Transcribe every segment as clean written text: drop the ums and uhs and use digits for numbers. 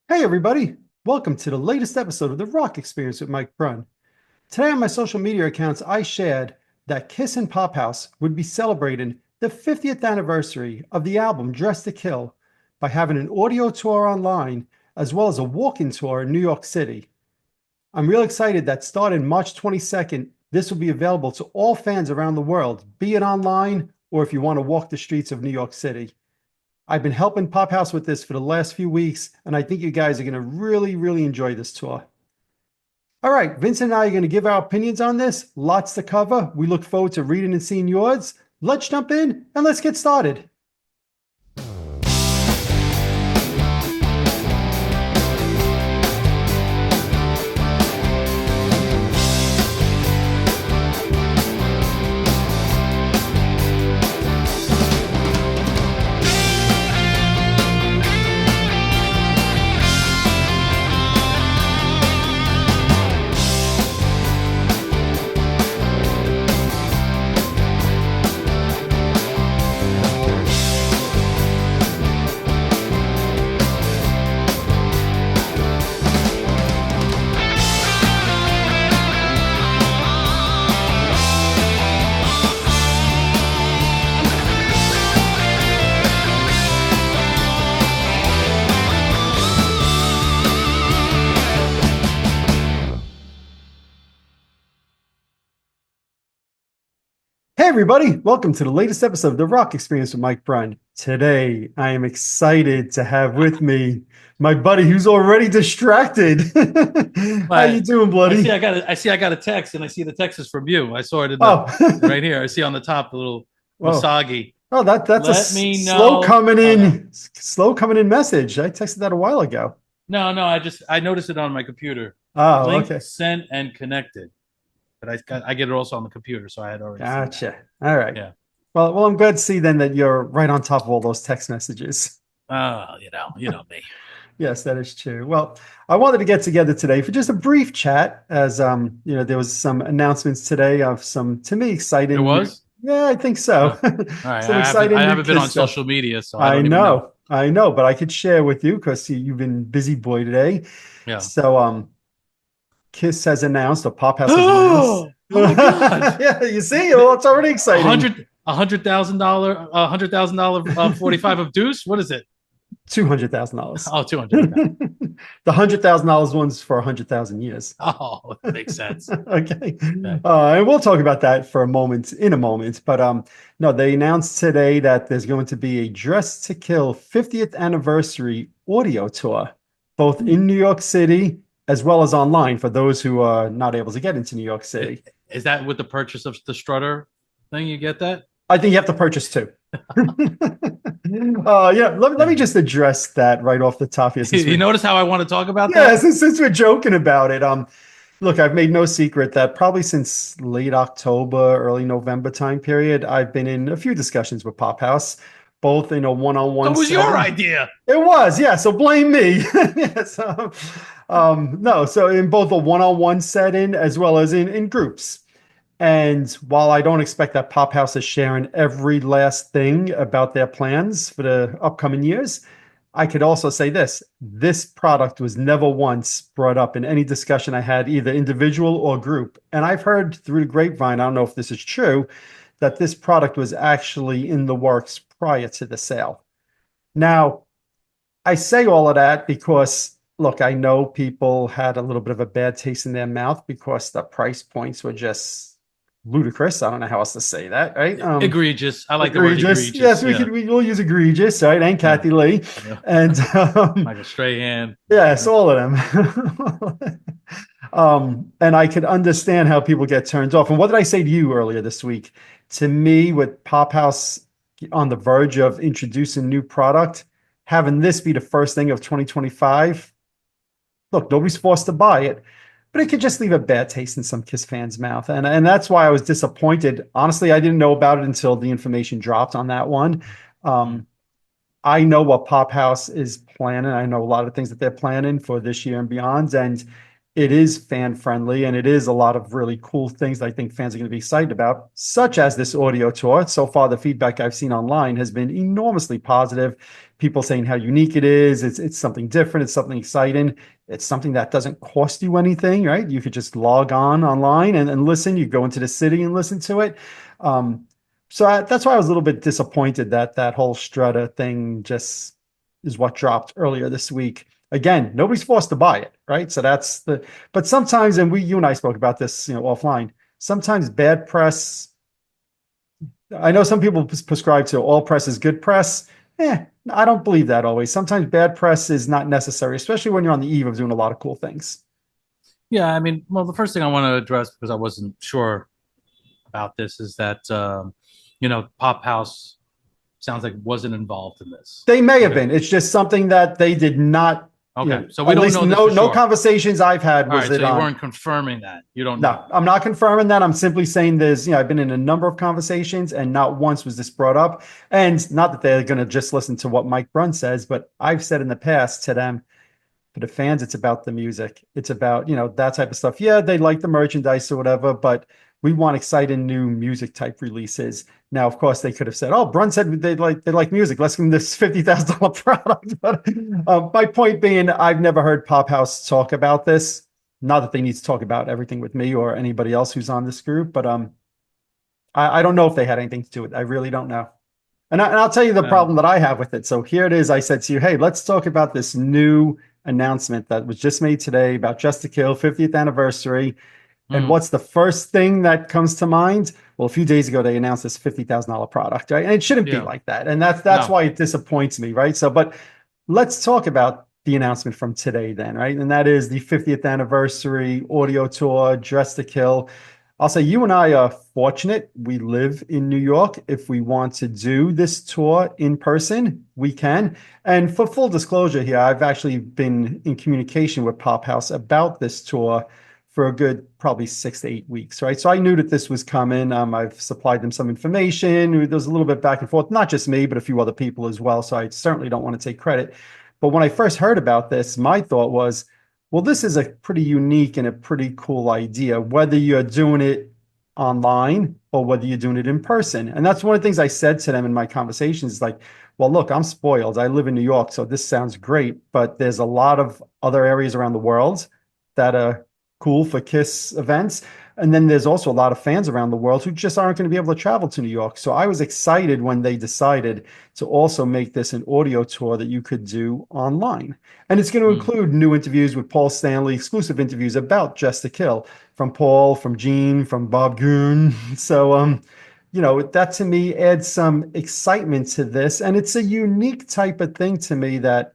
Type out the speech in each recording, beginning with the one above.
Hey everybody, welcome to the latest episode of the Rock Experience with Mike Brunn. Today on my social media accounts, I shared that Kiss and Pophouse would be celebrating the 50th anniversary of the album Dressed to Kill by having an audio tour online as well as a walk-in tour in New York City. I'm real excited that starting March 22nd, this will be available to all fans around the world, be it online or if you want to walk the streets of New York City. I've been helping Pophouse with this for the last few weeks, and I think you guys are going to really enjoy this tour. All right, Vincent and I are going to give our opinions on this. Lots to cover. We look forward to reading and seeing yours. Let's jump in and let's get started. Hey, everybody. Welcome to the latest episode of The Rock Experience with Mike Brunn. Today, I am excited to have with me my buddy who's already distracted. How you But doing, bloody? I got a text, and I see the text is from you. I saw it in the Oh, right here. I see on the top the little whoa. Wasagi. Oh, that's a Let me slow know. coming Oh no, in, slow coming in message. I texted that a while ago. no. I noticed it on my computer. Oh, Link okay. sent and connected. But I get it also on the computer, so I had already seen that. Gotcha. All right. Yeah. Well, I'm glad to see then that you're right on top of all those text messages. Oh, you know me. Yes, that is true. Well, I wanted to get together today for just a brief chat as there was some announcements today of some to me There exciting was. yeah, I think Oh, so. all right. Some exciting I new haven't been Kiss on stuff. social media, so I don't even know. I know, but I could share with you because you've been busy boy today. Yeah. So Kiss has announced, or Pop House has announced. Oh my God. Yeah, you see, well, it's already A exciting. hundred $100,000 45 of Deuce. What is it? $200,000. Oh, 200. Okay. The $100,000 one's for 100,000 years. Oh, that makes sense. Okay. Okay. And we'll talk about that for in a moment. But no, they announced today that there's going to be a Dress to Kill 50th anniversary audio tour, both in New York City as well as online for those who are not able to get into New York City. Is that with the purchase of the Strutter thing? You get that? I think you have to purchase two. Yeah, let me just address that right off the top here. You notice how I want to talk about Yeah, that? since we're joking about it, look, I've made no secret that probably since late October, early November time period, I've been in a few discussions with Pophouse, both in a So one-on-one it was your setting. idea. It was, yeah. So blame me. Yes. No, so in both a one-on-one setting as well as in groups. And while I don't expect that Pophouse is sharing every last thing about their plans for the upcoming years, I could also say this product was never once brought up in any discussion I had, either individual or group. And I've heard through the grapevine, I don't know if this is true, that this product was actually in the works prior to the sale. Now, I say all of that because, look, I know people had a little bit of a bad taste in their mouth because the price points were just ludicrous. I don't know how else to say that, right? Egregious. I like the word Egregious. Yes, egregious. Yeah. we will use egregious, right? And Yeah. Kathy Lee. Yeah. And Michael Strahan. yes, all of them. And I could understand how people get turned off. And what did I say to you earlier this week? To me, with Pophouse on the verge of introducing new product, having this be the first thing of 2025, look, nobody's forced to buy it, but it could just leave a bad taste in some Kiss fans' mouth. And that's why I was disappointed. Honestly, I didn't know about it until the information dropped on that one. I know what Pophouse is planning. I know a lot of things that they're planning for this year and beyond. And it is fan friendly and it is a lot of really cool things that I think fans are going to be excited about, such as this audio tour. So far, the feedback I've seen online has been enormously positive. People saying how unique it is. It's something different. It's something exciting. It's something that doesn't cost you anything, right? You could just log on online and listen. You go into the city and listen to it. Um, that's why I was a little bit disappointed that that whole Strata thing just is what dropped earlier this week. Again, nobody's forced to buy it, right? So that's the, but sometimes, and you and I spoke about this, offline. Sometimes bad press, I know some people prescribe to all press is good press. I don't believe that always. Sometimes bad press is not necessary, especially when you're on the eve of doing a lot of cool things. Yeah, I mean, well, the first thing I want to address because I wasn't sure about this is that Pop House sounds like wasn't involved in this. They may have Okay. been. It's just something that they did not, Okay. So we at don't least know this for no sure. conversations I've had All was right. So it you on. weren't confirming that. You don't No, know. I'm not confirming that. I'm simply saying I've been in a number of conversations and not once was this brought up. And not that they're going to just listen to what Mike Brunn says, but I've said in the past to them, for the fans, it's about the music. It's about, that type of stuff. Yeah, they like the merchandise or whatever, but we want exciting new music type releases. Now, of course, they could have said, "Oh, Brun said they like music. Let's give them this $50,000 product." But my point being, I've never heard Pophouse talk about this. Not that they need to talk about everything with me or anybody else who's on this group, but I don't know if they had anything to do with it. I really don't know. And I'll tell you the Um, problem that I have with it. So here it is. I said to you, hey, let's talk about this new announcement that was just made today about Just to Kill 50th anniversary. And mm, what's the first thing that comes to mind? Well, a few days ago, they announced this $50,000 product, right? And it shouldn't be yeah. like that. And that's No. why it disappoints me, right? So, but let's talk about the announcement from today then, right? And that is the 50th anniversary audio tour, Dress to Kill. I'll say you and I are fortunate. We live in New York. If we want to do this tour in person, we can. And for full disclosure here, I've actually been in communication with Pophouse about this tour for a good probably 6 to 8 weeks, right? So I knew that this was coming. I've supplied them some information. There was a little bit back and forth, not just me, but a few other people as well. So I certainly don't want to take credit. But when I first heard about this, my thought was, well, this is a pretty unique and a pretty cool idea, whether you're doing it online or whether you're doing it in person. And that's one of the things I said to them in my conversations is like, well, look, I'm spoiled. I live in New York, so this sounds great, but there's a lot of other areas around the world that are cool for Kiss events. And then there's also a lot of fans around the world who just aren't going to be able to travel to New York. So I was excited when they decided to also make this an audio tour that you could do online. And it's going to Mm, include new interviews with Paul Stanley, exclusive interviews about Just to Kill from Paul, from Gene, from Bob Goon. So, that to me adds some excitement to this. And it's a unique type of thing to me that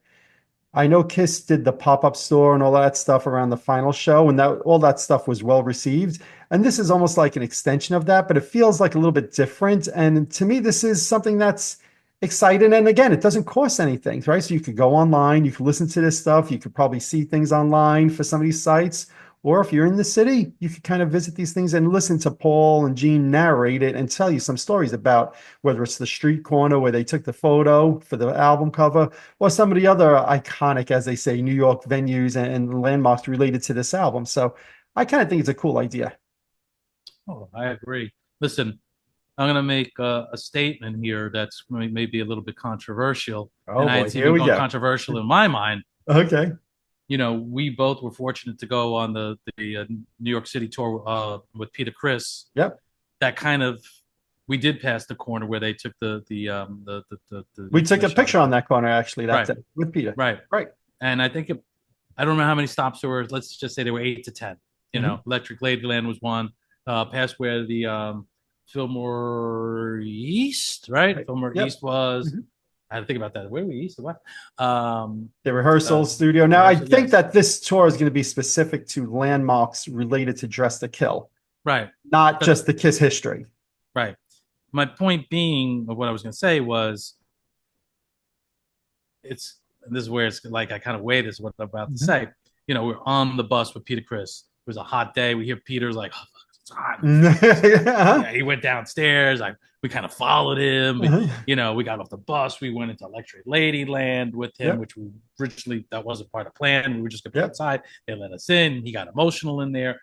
I know Kiss did the pop-up store and all that stuff around the final show, and that all that stuff was well received. And this is almost like an extension of that, but it feels like a little bit different. And to me, this is something that's exciting. And again, it doesn't cost anything, right? So you could go online, you could listen to this stuff, you could probably see things online for some of these sites. Or if you're in the city, you could kind of visit these things and listen to Paul and Gene narrate it and tell you some stories about whether it's the street corner where they took the photo for the album cover or some of the other iconic, as they say, New York venues and landmarks related to this album. So I kind of think it's a cool idea. oh, I agree. Listen, I'm going to make a statement here that's maybe a little bit controversial, Oh and boy, it's here even we more go. controversial in my mind. Okay. We both were fortunate to go on the New York City tour with Peter Chris. Yep. That kind of we did pass the corner where they took the We took a information out picture of on it. that corner actually that Right, day with Peter. right. Right. And I think I don't remember how many stops there were. Let's just say there were 8 to 10. Mm-hmm. Electric Ladyland was one. Past where the Fillmore East, right? Right. Fillmore Yep. East was. Mm-hmm. I had to think about that. Where were we East or West? Um, The rehearsal studio. Now, I Rehearsal, think yes, that this tour is going to be specific to landmarks related to Dress to Kill, right. not But just the Kiss history. right. My point being of what I was going to say was it's and this is where it's like I kind of weigh this what I'm about to Mhm. say. We're on the bus with Peter Chris. It was a hot day. We hear Peter's like, oh, It's hot in the face. Uh-huh. Yeah, he went downstairs. We kind of followed him. Uh-huh. We got off the bus. We went into Electric Ladyland with him, Yep. which we originally that wasn't part of the plan. We were just gonna be Yep. outside. They let us in. He got emotional in there.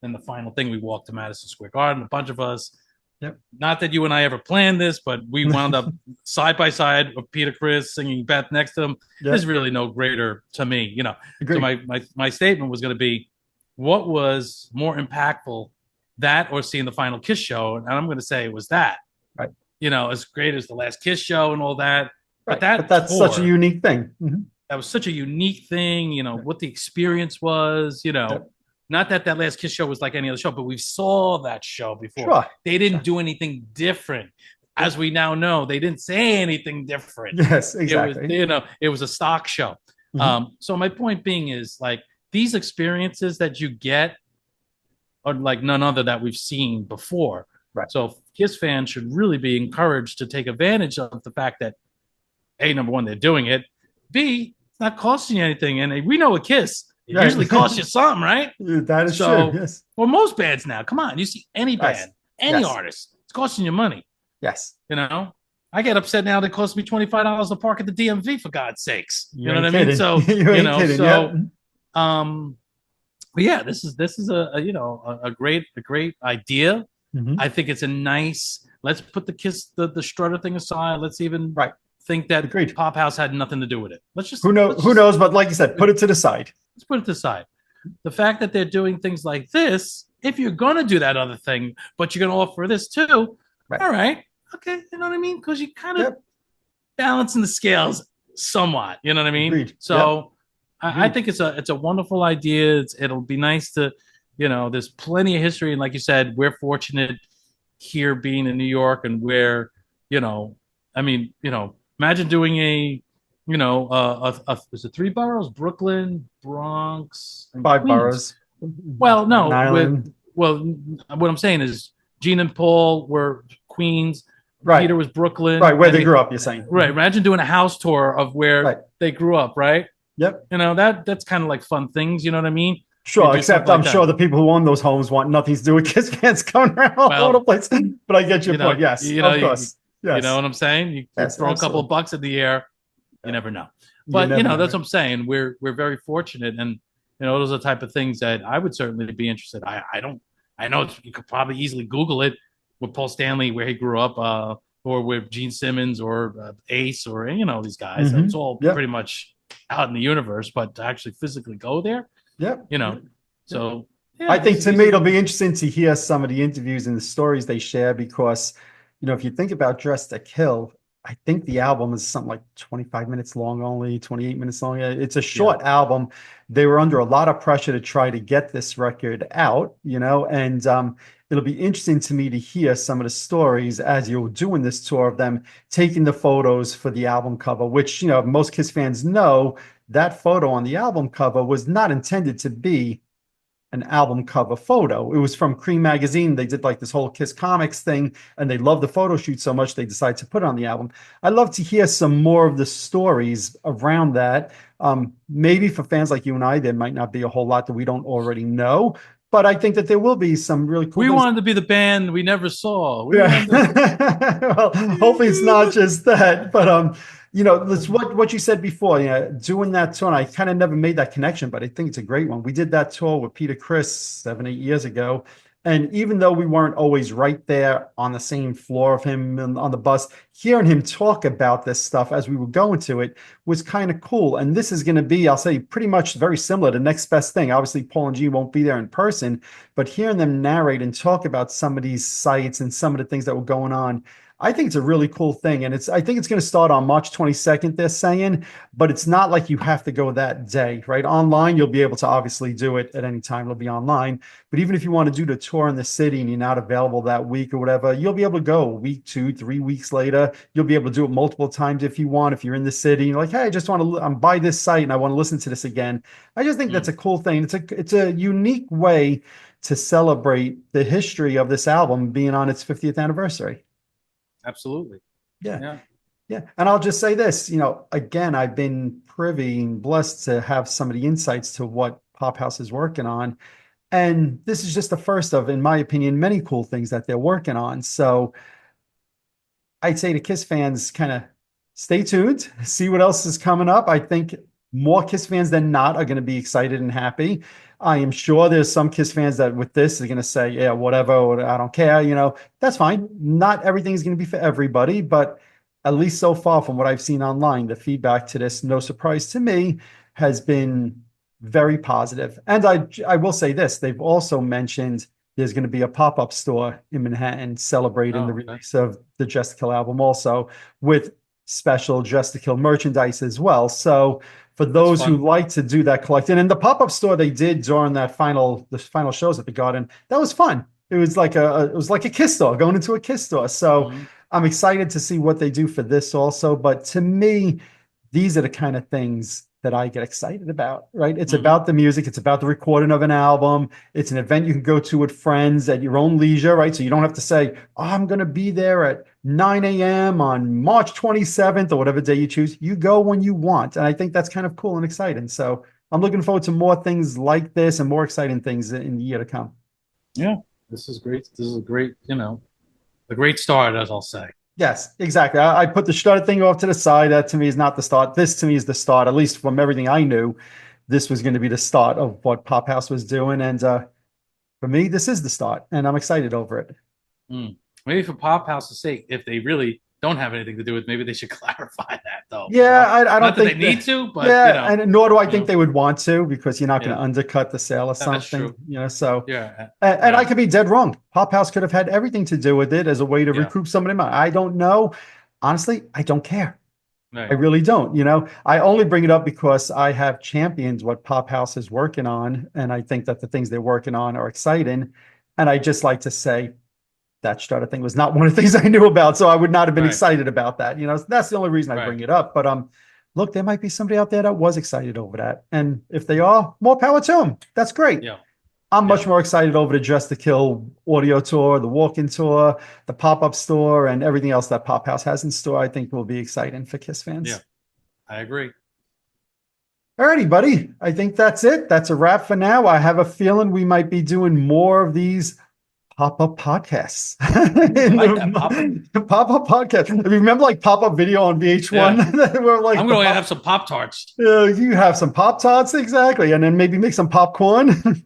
Then the final thing, we walked to Madison Square Garden. A bunch of us. Yep. Not that you and I ever planned this, but we wound up side by side with Peter Chris singing Beth next to him. There's Yep. really no greater to me. So Agreed. my statement was going to be, what was more impactful, that or seeing the final Kiss show? And I'm going to say it was that. Right. As great as the last Kiss show and all that, but Right. But that that's such a tour, unique thing. Mhm. that was such a unique thing. Yep. What the experience was. Yep. Not that that last Kiss show was like any other show, but we saw that show before. Sure. They didn't Sure. do anything different. As Yep. we now know, they didn't say anything different. Yes, It was, exactly. it was a stock show. Mhm. So my point being is, like, these experiences that you get are like none other that we've seen before. Right. So Kiss fans should really be encouraged to take advantage of the fact that, A, number one, they're doing it. B, it's not costing you anything. And we know a Kiss, it Right. usually costs you something, right? That is So, true. Yes. well, most bands now, come on, you see any Yes. band, any Yes. artist, it's costing you money. Yes. I get upset now that it costs me $25 to park at the DMV, for God's sakes. You know what I kidding. mean? So, You ain't kidding. so, Yeah. but yeah, this is a great idea. Mhm. I think it's a nice. Let's put the Kiss the Strutter thing aside. Let's even Right. think that Agreed. Pophouse had nothing to do with it. Let's just Who knows? Who knows? But like you said, put it to the side. let's put it aside. The fact that they're doing things like this, if you're gonna do that other thing, but you're gonna offer this too, Right. all right, okay, you know what I mean? Because you kind of Yep. balancing the scales somewhat. You know what I mean? Agreed. So I Agreed. think it's a wonderful idea. It'll be nice to, there's plenty of history, and like you said, we're fortunate here being in New York, and where, imagine doing is it three boroughs: Brooklyn, Bronx, and 5 Queens. boroughs. Well, Staten no, Island. what I'm saying is Gene and Paul were Queens. Right. Peter was Brooklyn. Right. Where they grew up, you're saying. Right. Imagine doing a house tour of where Right. they grew up, right? Yep. That's kind of like fun things, you know what I mean? Sure, do except something I'm like sure that. the people who own those homes want nothing to do with Kiss fans coming around all Well, over the place. But I get your point. Yes, of course. Yes. You know what I'm saying? You Yes, throw a couple absolutely. of bucks in the air, you never know. You But never know. that's what I'm saying. We're very fortunate, and those are the type of things that I would certainly be interested. I don't. I know you could probably easily Google it with Paul Stanley, where he grew up, or with Gene Simmons, or Ace, or these guys. Mhm. It's all Yep. pretty much out in the universe. But to actually physically go there, Yep. so yeah, I think these- to these me are- it'll be interesting to hear some of the interviews and the stories they share because, if you think about Dress to Kill, I think the album is something like 25 minutes long, only 28 minutes long. It's a short album. They were under a lot of pressure to try to get this record out, and it'll be interesting to me to hear some of the stories as you're doing this tour of them taking the photos for the album cover, which, most Kiss fans know that photo on the album cover was not intended to be an album cover photo. It was from Cream magazine. They did like this whole Kiss Comics thing, and they loved the photo shoot so much they decided to put it on the album. I'd love to hear some more of the stories around that. Maybe for fans like you and I, there might not be a whole lot that we don't already know, but I think that there will be some really cool we things. wanted to be the band we never saw. Well, hopefully it's not just that, but that's what you said before. Doing that tour, and I kind of never made that connection, but I think it's a great one. We did that tour with Peter Chris 7, 8 years ago, and even though we weren't always right there on the same floor of him on the bus, hearing him talk about this stuff as we were going to it was kind of cool. And this is going to be, I'll say, pretty much very similar to Next Best Thing. Obviously, Paul and Gene won't be there in person, but hearing them narrate and talk about some of these sites and some of the things that were going on, I think it's a really cool thing. And I think it's going to start on March 22nd, they're saying, but it's not like you have to go that day, right? Online, you'll be able to obviously do it at any time. It'll be online. But even if you want to do the tour in the city and you're not available that week or whatever, you'll be able to go a week, 2, 3 weeks later. You'll be able to do it multiple times if you want. If you're in the city, you're like, hey, I just want to, I'm by this site and I want to listen to this again. I just think that's a cool thing. It's a unique way to celebrate the history of this album being on its 50th anniversary. Absolutely. Yeah. And I'll just say this, again, I've been privy and blessed to have some of the insights to what Pophouse is working on. And this is just the first of, in my opinion, many cool things that they're working on. So I'd say to Kiss fans, kind of stay tuned, see what else is coming up. I think more Kiss fans than not are going to be excited and happy. I am sure there's some Kiss fans that with this are going to say, yeah, whatever, or I don't care. That's fine. Not everything is going to be for everybody, but at least so far from what I've seen online, the feedback to this, no surprise to me, has been very positive. And I will say this, they've also mentioned there's going to be a pop-up store in Manhattan celebrating the Oh, okay. release of the Just to Kill album also with special Just to Kill merchandise as well. So for That's those who fun. like to do that collecting, and the pop-up store they did during the final shows at the Garden, that was fun. It was like a Kiss store, going into a Kiss store. So Hmm. I'm excited to see what they do for this also. But to me, these are the kind of things that I get excited about, right? It's Hmm. about the music, it's about the recording of an album. It's an event you can go to with friends at your own leisure, right? So you don't have to say, oh, I'm going to be there at 9 a.m. on March 27th or whatever day you choose. You go when you want. And I think that's kind of cool and exciting. So I'm looking forward to more things like this and more exciting things in the year to come. Yeah, this is great. This is a great, a great start, as I'll say. Yes, exactly. I put the starter thing off to the side. That to me is not the start. This to me is the start, at least from everything I knew. This was going to be the start of what Pophouse was doing. And for me, this is the start, and I'm excited over it. Mm. Maybe for Pophouse's sake, if they really don't have anything to do with, maybe they should clarify that, though. Yeah, I Not don't that they think need that. to, but Yeah, and nor do I think you know, they would want to because you're not going yeah, to undercut the sale or that's something. true. So Yeah, and I right. could be dead wrong. Pophouse could have had everything to do with it as a way to Yeah, recoup some of them. I don't know. Honestly, I don't care. I right, really don't. I only bring it up because I have championed what Pophouse is working on, and I think that the things they're working on are exciting. And I just like to say that starter thing was not one of the things I knew about, so I would not have been right, excited about that. So that's the only reason I right. bring it up. But look, there might be somebody out there that was excited over that, and if they are, more power to them. That's great. Yeah, I'm yeah, much more excited over the Just to Kill audio tour, the walk-in tour, the pop-up store, and everything else that Pop House has in store. I think will be exciting for Kiss yeah. fans. I agree. Alrighty, buddy. I think that's it. That's a wrap for now. I have a feeling we might be doing more of these pop-up podcasts. Ooh, I like that pop-up. The pop-up podcast. Remember like pop-up video on VH1? Yeah, We're like I'm the going to have pop. some Pop Tarts. You have some Pop Tarts, exactly, and then maybe make some popcorn.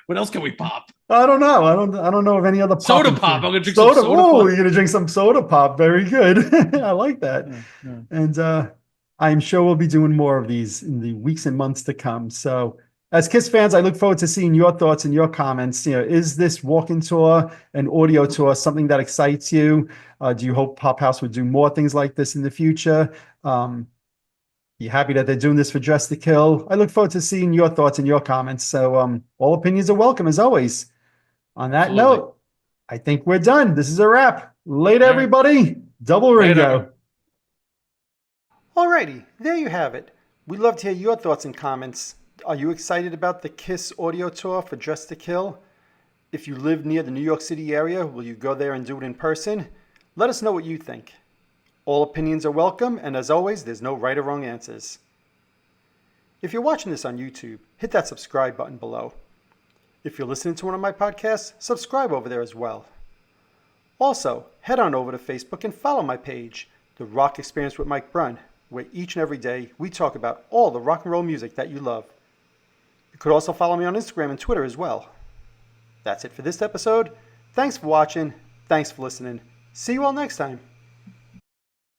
What else can we pop? I don't know. I don't know of any other Soda popping pop. I'm food. going to drink some Soda. soda Oh, pop. you're gonna drink some soda pop. Very good. I like that. Yeah, yeah. And I'm sure we'll be doing more of these in the weeks and months to come. So, as Kiss fans, I look forward to seeing your thoughts and your comments. Is this walk-in tour and audio tour something that excites you? Do you hope Pop House would do more things like this in the future? You happy that they're doing this for Just to Kill? I look forward to seeing your thoughts and your comments. So, all opinions are welcome as always. On that Absolutely. note, I think we're done. This is a wrap. Later, All right. everybody. Double Later. Ringo. Alrighty, there you have it. We'd love to hear your thoughts and comments. Are you excited about the Kiss audio tour for Just to Kill? If you live near the New York City area, will you go there and do it in person? Let us know what you think. All opinions are welcome, and as always, there's no right or wrong answers. If you're watching this on YouTube, hit that subscribe button below. If you're listening to one of my podcasts, subscribe over there as well. Also, head on over to Facebook and follow my page, The Rock Experience with Mike Brunn, where each and every day we talk about all the rock and roll music that you love. You could also follow me on Instagram and Twitter as well. That's it for this episode. Thanks for watching. Thanks for listening. See you all next time.